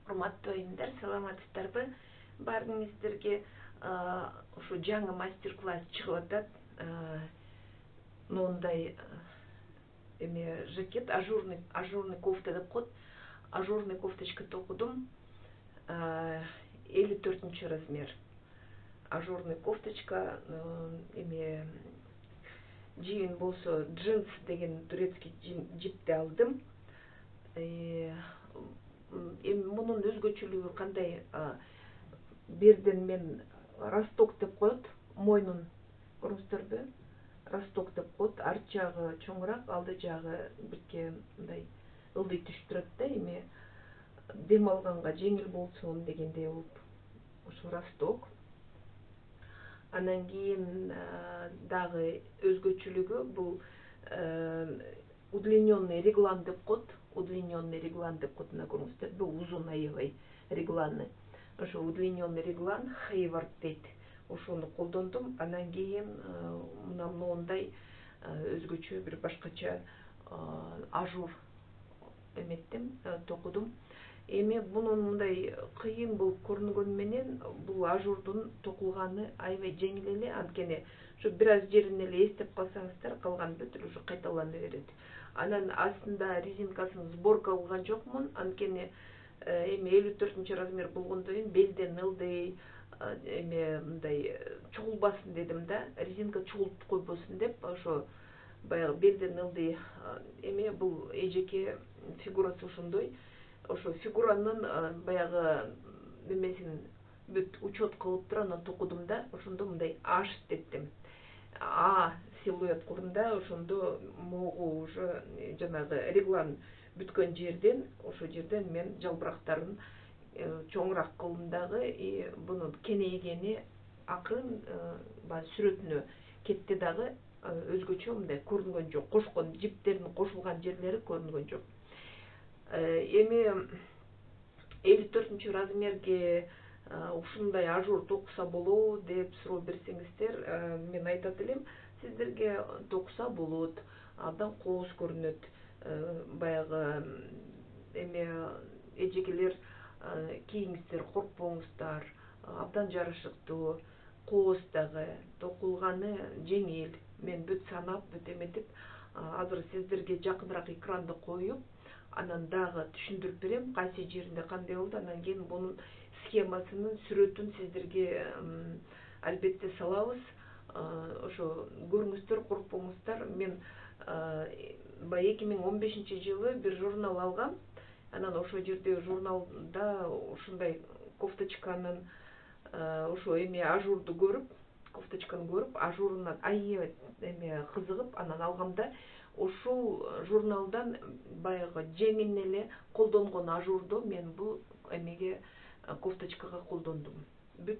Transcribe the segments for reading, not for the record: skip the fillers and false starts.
урматтуу айымдар, саламатсыздарбы? Баарыңыздерге ушу жаңы мастер-класс чыгып атат. Мындай жакет, ажурный кофта деп коет. Ажурный кофточка токудум. 54 размер. Ажурный кофточка, жийин болсо джинс деген турецкий жипти алдым. Мунун өзгөчөлүгү кандай? Берден мен росток деп коет, мойнун көрүңүздөрбү? Росток деп коет. Арт жагы чоңураак, алды жагы бирке мындай ылдый түшүп турат да, дем алганга жеңил болсун дегендей болуп. Ошо росток. Анан кийин дагы өзгөчөлүгү бул удлиненный реглан деп коет. Удлиненный реглан деп коет. Мына көрүңүздөрбү? Узун аябай регланы. Ошо удлиненный реглан Хейвард дейт. Ошону колдондум. Анан кийин мына моундай өзгөчө бир башкача ажур эметтим, токудум. Мунун мындай кыйын болуп көрүнгөнү менен бул ажурдун токулганы аябай жеңил эле, анткени ушу бир аз жерин эле эстеп калсаңыздар, калган бүт эле ушу кайталана берет. Анан астында резинкасын сборка кылган жокмун, анткени 54 размер болгондон кийин белден ылдый мындай чогулбасын дедим да, резинка чогултуп койбосун деп, ошо баягы белден ылдый бул эжеке фигурасы ошондой. Ошо фигуранын баягы немесин бүт учет кылып туруп анан токудум да, ошондо мындай аш дептим. Силуэт кылдым да, ошондо могу уже жанагы реглан бүткөн жерден, ошо жерден мен жалбырактарын чоңураак кылдым дагы, бунун кенейгени акырын сүрөтүнө кетти дагы, өзгөчө мындай көрүнгөн жок. Кошкон жиптердин кошулган жерлери көрүнгөн жок. 54 размерге ушундай ажур токуса болобу деп суроо берсеңиздер, мен айтат элем, сиздерге токуса болот, абдан кооз көрүнөт. Баягы эжекелер кийиңиздер, коркпоңуздар, абдан жарашыктуу, кооз дагы, токулганы жеңил. Мен бүт санап, бүт эметип, азыр сиздерге жакыныраак экранды коюп, анан дагы түшүндүрүп берем, кайсы жеринде кандай болду. Анан кийин бунун схемасынын сүрөтүн сиздерге албетте салабыз. Ошо көрүңүздөр, коркпоңуздар. Мен баягы 2015 жылы бир журнал алгам. Анан ошол жерде журналда ушундай кофточканын ошо ажурду көрүп, кофточканы көрүп, ажурунан аябай кызыгып, анан алгам да. Ушул журналдан баягы жеңил эле колдонгон ажурду мен бул кофточкага колдондум. Бүт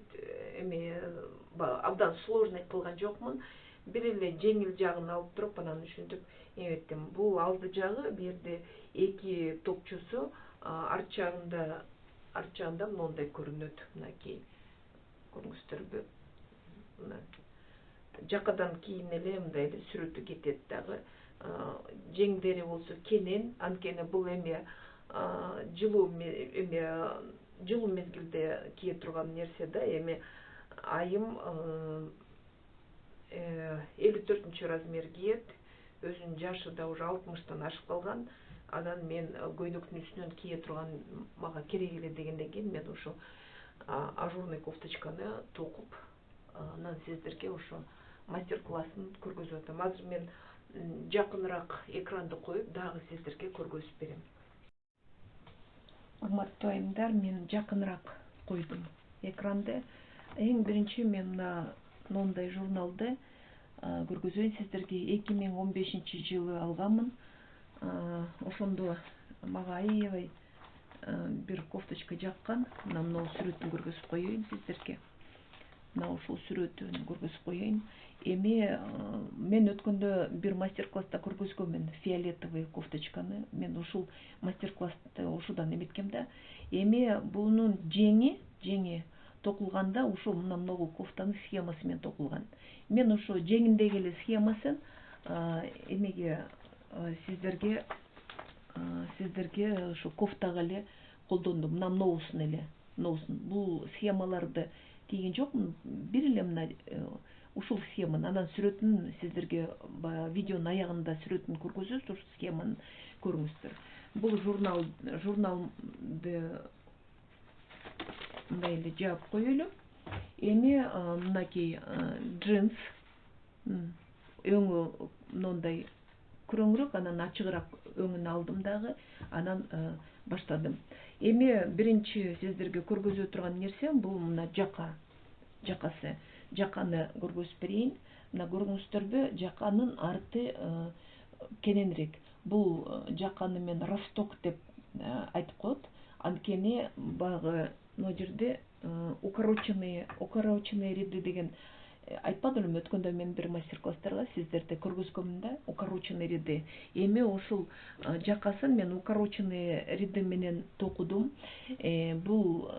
абдан сложный кылган жокмун. Бир эле жеңил жагын алып туруп, анан ушинтип эметтим. Бул алды жагы, бу жерде эки топчосу, арт жагында моундай көрүнөт. Мынакей көрүңүздөрбү? Жакадан кийин эле мындай эле сүрөтү кетет дагы. Жеңдери болсо кенен, анткени бул жылуу мезгилде кие турган нерсе да. Айым 54 размер киет, өзүнүн жашы да уже 60-тан ашып калган. Анан мен көйнөктүн үстүнөн кие турган мага керек эле дегенден кийин мен ошо ажурный кофточканы токуп, анан сиздерге ошо мастер-классын көргөзүп атам. Азыр мен жакыныраак экранды коюп, дагы сиздерге көргөзүп берем. Урматтуу айымдар, мен жакыныраак койдум экранды. Эң биринчи мен мындай журналды көргөзөйүн сиздерге. 2015 жылы алганмын. Ошондо мага аябай бир кофточка жаккан. Мына сүрөтүн көргөзүп коеюн сиздерге. Мына ушул сүрөтүн көргөзүп коеюн. Мен өткөндө бир мастер-класста көргөзгөнмүн фиолетовый кофточканы. Мен ушул мастер-классты ушудан эметкем да. Бунун жеңи токулганда ушул мына кофтанын схемасы менен токулган. Мен ошо жеңиндеги эле схемасын сиздерге сиздерге ушу кофтага эле колдондум. Мына ноусун эле. Ноусун. Бул схемаларды кийген жокмун. Бир эле мына ушул схеманы, анан сүрөтүн сиздерге видеонун аягында сүрөтүн көргөзөбүз, ушул схеманы көрүңүздөр. Бул журналды мындай эле жаап коелу. Эми мынакей джинс өңү мындай күрөңүрөөк, анан ачыгыраак өңүн алдым дагы, анан баштадым. Эми биринчи сиздерге көргөзө турган нерсем бул мына жакасы. Жаканы көргөзүп берейин. Мына көрүңүздөрбү, жаканын арты кененирээк. Бул жаканы мен росток деп айтып коет. Анткени баягы могу жерде укороченные ряды деген айтпады элем өткөндө мен бир мастер-класстарга сиздерде көргөзгөмүн да, укороченный ряды. Эми ушул жакасын мен укороченный ряды менен токудум. Бул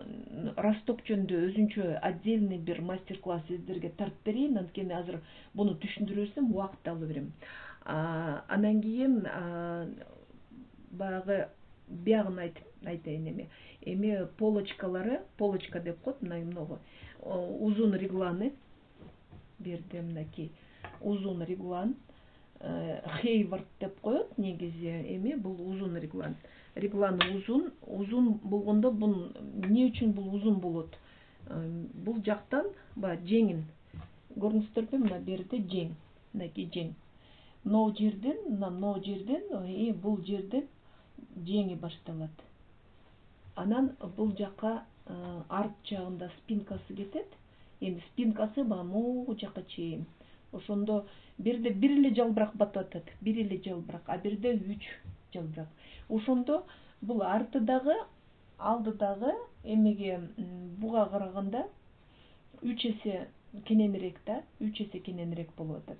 росток жөнүндө өзүнчө отдельный бир мастер-класс сиздерге тартып берейин, анткени азыр буну түшүндүрө берсем убакыт алып берем. Анан кийин баягы биягын айтайын эми полочка деп коет, мына узун регланы, берде мынакей узун реглан, Хейвард деп коет негизи, эми бул узун реглан. Регланы узун болгондо бул эмне үчүн бул узун болот? Бул жактан баягы жеңин көрүңүздөрбү, мына берде жең, мынакей жең. Могу жерден, бул жерден жеңи башталат. Анан бул жака арт жагында спинкасы кетет. Эми спинкасы могу жака чейин. Ошондо берде бир эле жалбырак батып атат, бир эле жалбырак, а берде 3 жалбырак. Ошондо бул арты дагы, алды дагы эмеге буга караганда 3 эсе кененирээк да, 3 эсе кененирээк болуп атат.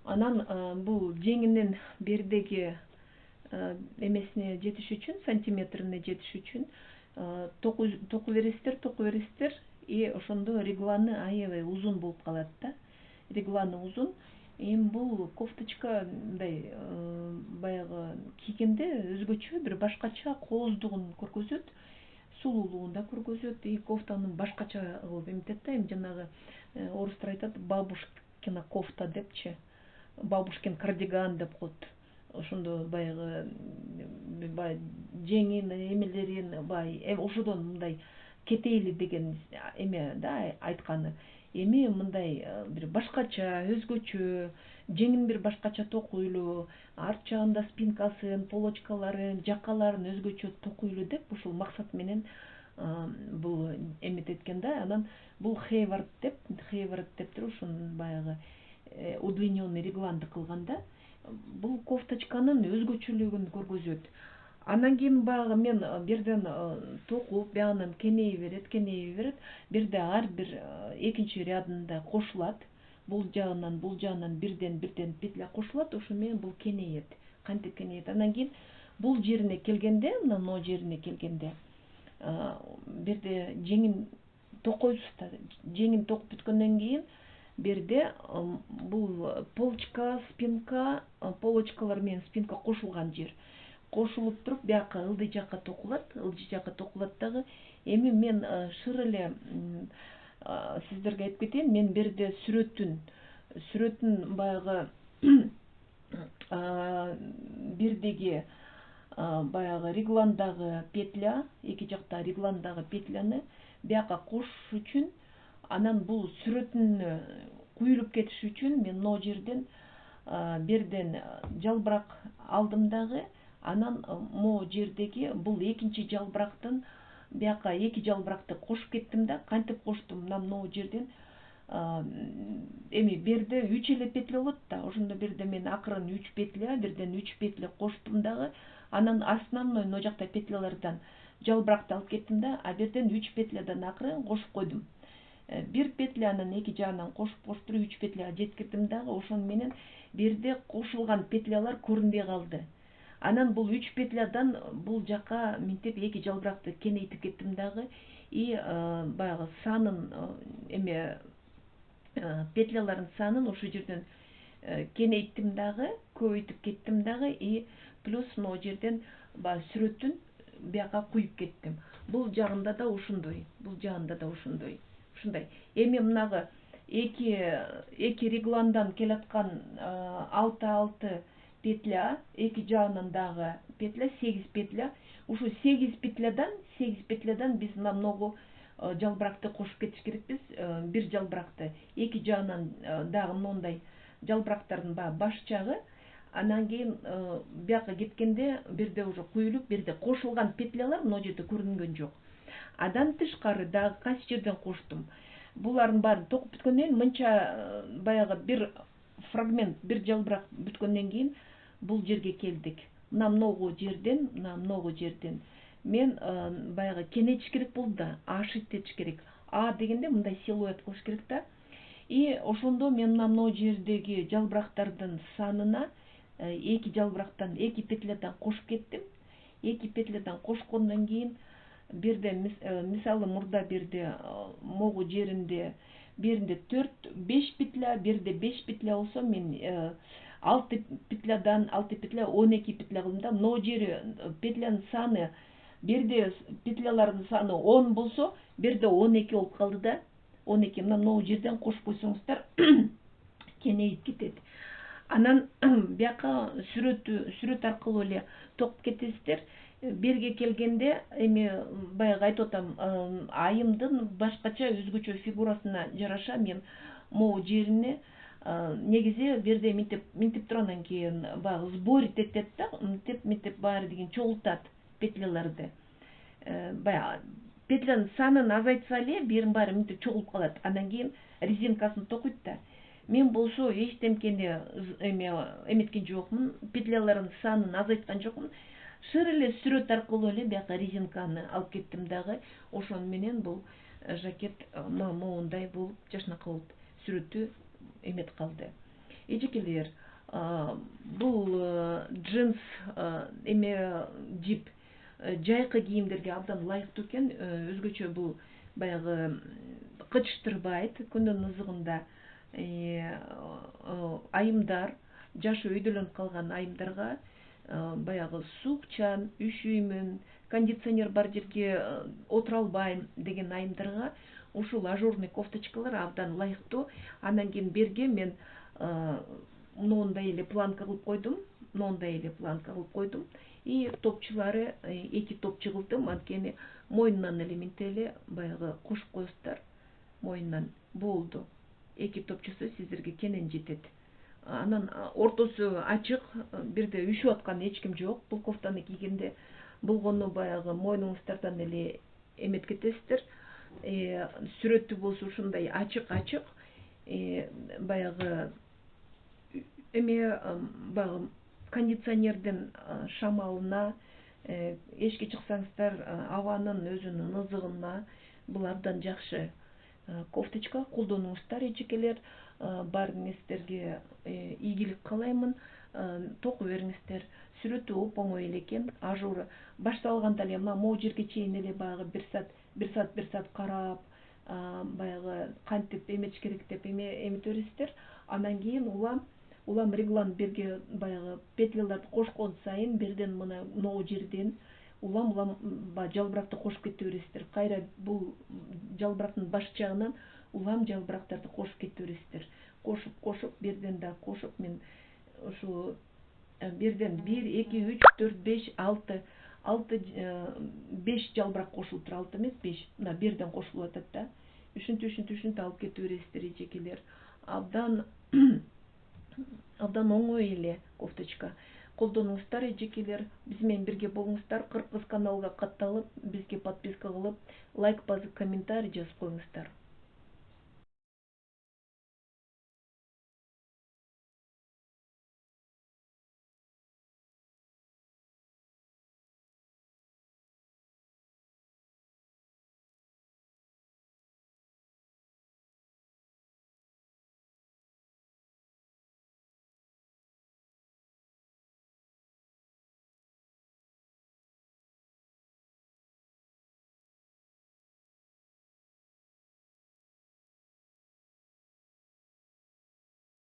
Анан бул жеңинин бердеги эмесине жетиш үчүн, сантиметрине жетиш үчүн току бересиздер, и ошондо регланы аябай узун болуп калат да. Регланы узун. Эми бул кофточка мындай баягы кийгенде өзгөчө бир башкача кооздугун көргөзөт, сулуулугун да көргөзөт, и кофтанын башкача кылып эметет да. Эми жанагы орустар айтат бабушкина кофта депчи, бабушкин кардиган деп коет. Ошондо баягы жеңин эмелерин ошодон мындай кетейли деген эме да айтканы. Эми мындай бир башкача, өзгөчө, жеңин бир башкача токуйлуу, арт жагында спинкасын, полочкаларын, жакаларын өзгөчө токуйлуу деп ушул максат менен бул эметет экен да. Анан бул Хейвард деп ушунун баягы удлиненный регланды кылганда бул кофточканын өзгөчөлүгүн көргөзөт. Анан кийин баягы мен бирден токуп, биягынан кеңейе берет. Бирде ар бир экинчи рядында кошулат. Бул жагынан бирден петля кошулат, ошо менен бул кеңейет. Кантип кеңейет? Анан кийин бул жерине келгенде, мына жерине келгенде, бирде жеңин токойсуз да. Жеңин токуп бүткөндөн кийин берде бул полочкалар менен спинка кошулган жер. Кошулуп туруп, бияка ылдый жака токулат дагы. Эми мен шыр эле сиздерге айтып кетейин, мен берде сүрөтүн баягы бирдеги баягы регландагы петля, эки жакта регландагы петляны бияка кошуш үчүн, анан бул сүрөтүн куюлуп кетиш үчүн мен могу жерден берден жалбырак алдым дагы. Анан могу жердеги бул экинчи жалбырактын бияка эки жалбыракты кошуп кеттим да. Кантип коштум? Мына могу жерден эми берде 3 эле петля болот да. Ошондо берде мен акырын 3 петля коштум дагы. Анан основной мына жакта петлялардан жалбыракты алып кеттим да, а берден 3 петлядан акырын кошуп койдум. Бир петлянын эки жагынан кошуп 3 петляга жеткирдим дагы. Ошону менен берде кошулган петлялар көрүнбөй калды. Анан бул 3 петлядан бул жака минтип эки жалбыракты кеңейтип кеттим дагы. И баягы санын петлялардын санын ошол жерден кеңейттим дагы, көбөйтүп кеттим дагы. И плюс могу жерден баягы сүрөтүн бияка куюп кеттим. Бул жагында да ушундай. Ушундай. Эми мынагы эки регландан келаткан 6 петля, эки жагынан дагы петля, 8 петля. Ушу 8 петлядан биз мына многу жалбыракты кошуп кетиш керекпиз. Бир жалбыракты эки жагынан дагы моундай жалбырактардын баягы баш жагы. Анан кийин бияка кеткенде бирде уже куюлуп, бирде кошулган петлялар мына жерде көрүнгөн жок. Адан тышкары дагы кайсы жерден коштум. Булардын баарын токуп бүткөндөн кийин мынча баягы бир фрагмент, бир жалбырак бүткөндөн кийин бул жерге келдик. Мына многу жерден мен баягы кенетиш керек болду да, ашить этиш керек. А дегенде мындай силуэт кылыш керек да. И ошондо мен мына жердеги жалбырактардын санына эки жалбырактан, эки петлядан кошуп кеттим. Эки петлядан кошкондон кийин бирде мисалы мурда бирде могу жеринде биринде 4-5 петля, бирде 5 петля болсо мен 6 петля 12 петля кылдым да. Могу жери петлянын саны бирде петлялардын саны 10 болсо, бирде 12 болуп калды да. 12 мына могу жерден кошуп койсоңуздар кенейип кетет. Анан бияка сүрөт аркылуу эле токуп кетесиздер. Берге келгенде эми баягы айтып атам, айымдын башкача өзгөчө фигурасына жараша мен могу жерине негизи бирде минтип туруп анан кийин баягы сборить этет да, минтип баары деген чогултат петляларды. Баягы петлянын санын азайтса эле бирин баары минтип чогулуп калат. Анан кийин резинкасын токуйт да. Мен болсо эчтемкени эметкен жокмун, петлялардын санын азайткан жокмун. Шыр эле сүрөт аркылуу эле бияка резинканы алып кеттим дагы. Ошону менен бул жакет моундай болуп, жашынакай болуп сүрөтү эмет калды. Эжекелер, бул джинс жип жайкы кийимдерге абдан ылайыктуу экен. Өзгөчө бул баягы кычыштырбайт күндүн ызыгында. Айымдар, жашы өйдөлөнүп калган айымдарга баягы суукчан, üşүймүн, кондиционер бар жерге отура албайм деген айымдарга ушул ажурный кофточкалар абдан ылайыктуу. Анан кийин берге мен моундай эле планка кылып койдум. И топчулары эки топчу кылдым. Анткени мойнунан эле минте эле баягы кошуп коесуздар. Мойнунан болду. Эки топчусу сиздерге кенен жетет. Анан ортосу ачык, бирде үшүп аткан эч ким жок. Бул кофтаны кийгенде болгону баягы мойнуңуздардан эле эмет кетесиздер. Сүрөтү болсо ушундай ачык, баягы баягы кондиционердин шамалына, эшикке чыксаңыздар абанын өзүнүн ызыгына бул абдан жакшы кофточка. Колдонуңуздар эжекелер. Баарыңыздарга ийгилик каалаймын. Токуп бериңиздер. Сүрөтү оп-оңой эле экен. Ажуру башталганда эле могу жерге чейин эле баягы бир саат карап, баягы кантип эметиш керек деп эметип бересиздер. Анан кийин улам реглан берге баягы петляларды кошкон сайын бирден могу жерден улам жалбыракты кошуп кете бересиздер. Кайра бул жалбырактын баш жагынан улам жалбырактарды кошуп кете бересиздер. Кошуп, бирден да кошуп, мен ушу бирден 1, 2, 3, 4, 5, 5 жалбырак кошулуп тур. 6 эмес, 5. Мына бирден кошулуп атат да. Ушинтип алып кете бересиздер эжекелер. Абдан оңой эле кофточка. Колдонуңуздар эжекелер. Биз менен бирге болуңуздар. Кыргыз каналга катталып, бизге подписка кылып, лайк басып, комментарий жазып коюңуздар.